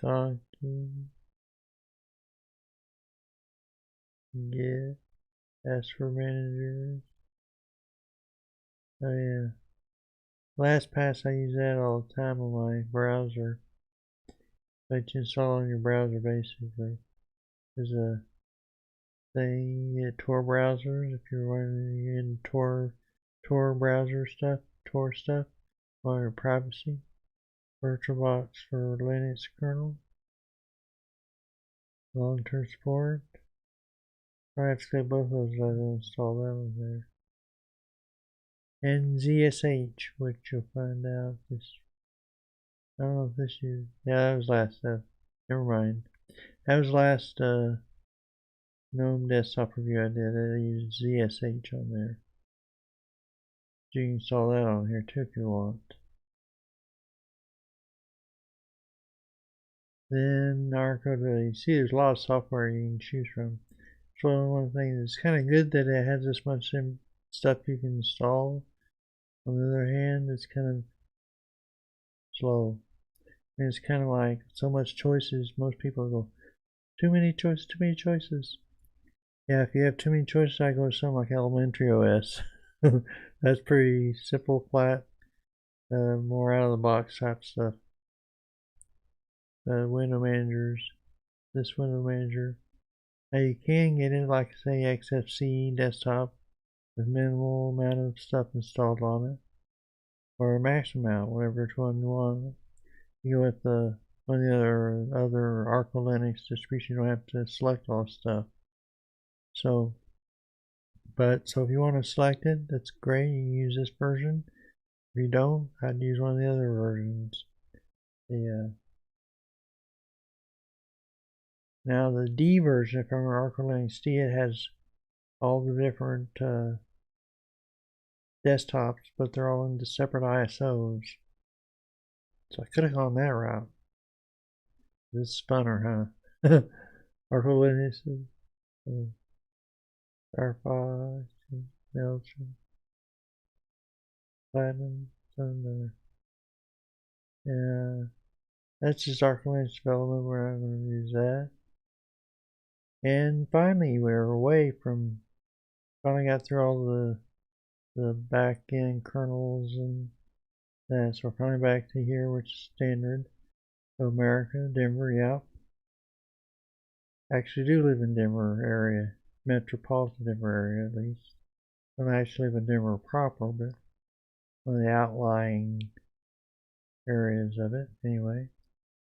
talking, get, ask for managers. Oh yeah. LastPass, I use that all the time on my browser. Let you install on your browser basically. There's a thing you get Tor browsers if you're running in Tor browser stuff, Tor stuff on your privacy. VirtualBox for Linux kernel. Long-term support. I have to say both of those. I don't install that one there. And ZSH, which you'll find out this. I don't know if this is. Yeah, that was last stuff. Never mind. That was last GNOME desktop review I did. I used ZSH on there. You can install that on here too if you want. Then Arco, you see there's a lot of software you can choose from. So one of the things it's kind of good that it has this much stuff you can install. On the other hand, it's kind of slow. And it's kind of like so much choices. Most people go, too many choices, too many choices. Yeah, if you have too many choices, I go to something like Elementary OS. That's pretty simple, flat, more out of the box type stuff. Window managers, this window manager. Now you can get it like say XFCE desktop with minimal amount of stuff installed on it, or a max amount, whatever one you want. You go with one of the other Arco Linux distributions, you don't have to select all stuff. So if you want to select it, that's great. You can use this version. If you don't, I'd use one of the other versions. Now the D version from Arco Linux D, it has all the different desktops, but they're all into separate ISOs. So I could have gone that route. This is funner, huh? Arco Linux, Firefox, Belgium. Platinum, Thunder. Yeah, that's just Archlinux development. We're not going to use that. And finally, we're away from. Finally got through all the back end kernels and that. So we're finally back to here, which is standard. America, Denver, yep. Actually do live in Denver area, metropolitan Denver area at least. I don't actually live in Denver proper, but one of the outlying areas of it. Anyway,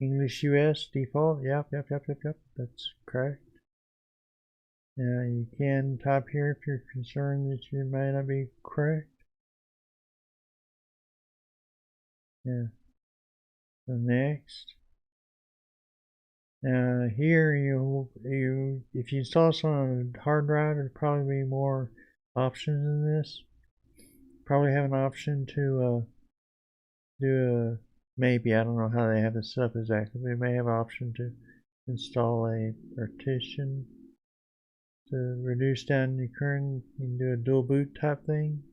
English US default. Yep. That's correct. Now you can type here if you're concerned that you may not be correct. Yeah. So next. Now here if you install this on a hard drive, there'd probably be more options in this. Probably have an option to do a maybe, I don't know how they have this set up exactly. They may have an option to install a partition to reduce down the current. You can do a dual boot type thing.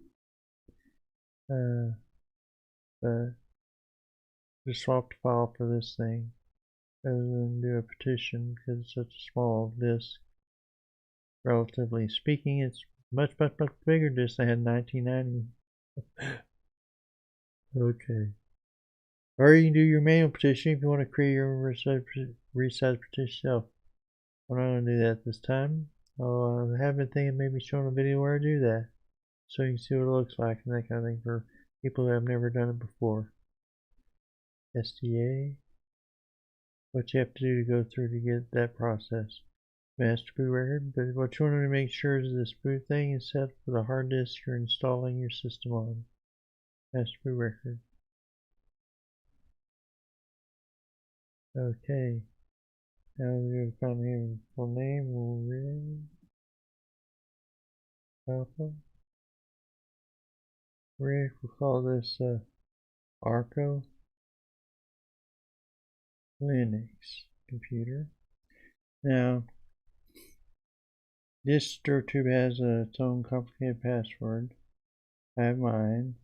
But just swap the file for this thing rather than do a partition because it's such a small disk. Relatively speaking, it's much bigger disk than I had in 1990. Okay. Or you can do your manual partition if you want to create your resize partition yourself. I'm not going to do that this time. I have been thinking maybe showing a video where I do that, so you can see what it looks like and that kind of thing for people who have never done it before. STA, what you have to do to go through to get that process. Master boot record, but what you want to make sure is this boot thing is set for the hard disk you're installing your system on. Master boot record. Okay. Now we're going to find here full name. We'll read. Alpha. We'll call this Arco Linux computer. Now, this DistroTube has its own complicated password. I have mine.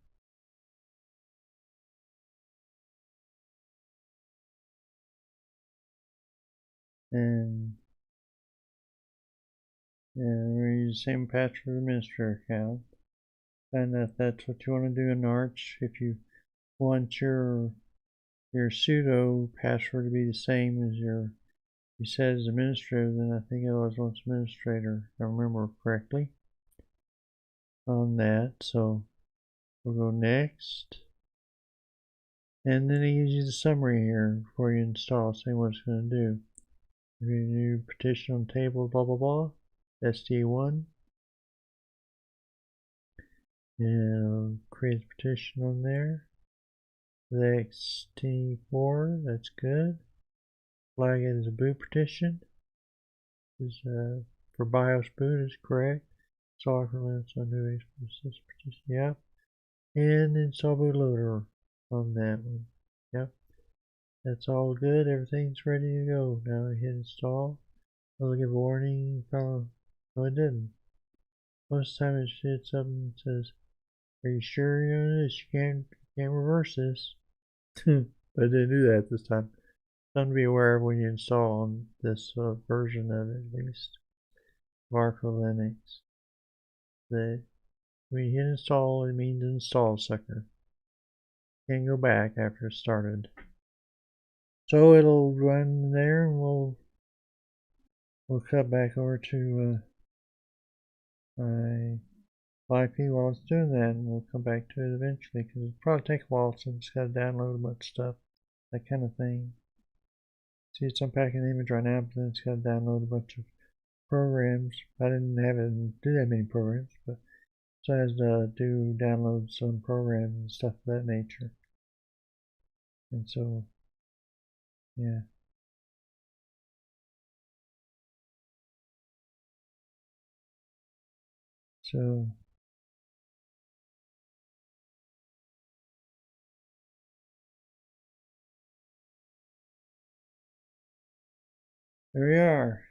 And we use the same password administrator account. And if that's what you want to do in Arch, if you want your sudo password to be the same as you set as administrator, then I think it always wants administrator, if I remember correctly, on that. So we'll go next. And then it gives you the summary here before you install, saying what it's going to do. New partition on table, blah blah blah, SDA1. And create a partition on there. The XT4, that's good. Flag it as a boot partition. Is for BIOS boot is correct. Software limits on new partition, yep. And install bootloader on that one. Yep. That's all good. Everything's ready to go. Now I hit install. Will it give a warning? No, it didn't. Most of the time it hits something that says, "Are you sure you're doing this? You can't reverse this." But I didn't do that this time. Something to be aware of when you install on this version of it, at least, of Arco Linux. That when you hit install, it means install sucker. Can't go back after it started. So it'll run there, and we'll cut back over to my live feed while it's doing that, and we'll come back to it eventually because it'll probably take a while since it's got to download a bunch of stuff, that kind of thing. See, it's unpacking the image right now, but then it's got to download a bunch of programs. I didn't have it do that many programs, but so it has to download some programs and stuff of that nature. And so, yeah. So there we are.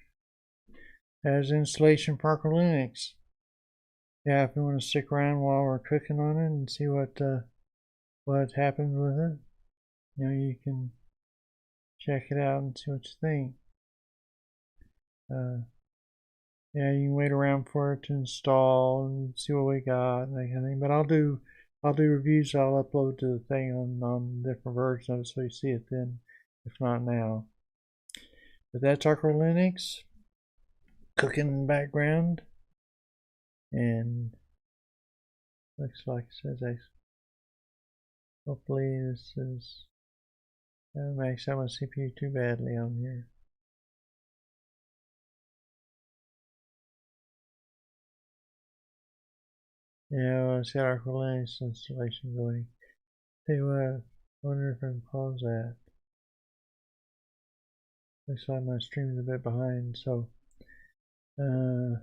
As installation for Arco Linux. Yeah, if you want to stick around while we're cooking on it and see what happens with it, you can check it out and see what you think. Yeah, you can wait around for it to install and see what we got and that kind of thing. But I'll do reviews. I'll upload to the thing on different versions of it so you see it then, if not now. But that's Arco Linux cooking in the background, and looks like it says hopefully this is max out my CPU too badly on here. Yeah, well, it's got Arco Linux installation going. Tell you what, I wonder if I can pause that. Looks like my stream is a bit behind, so yeah.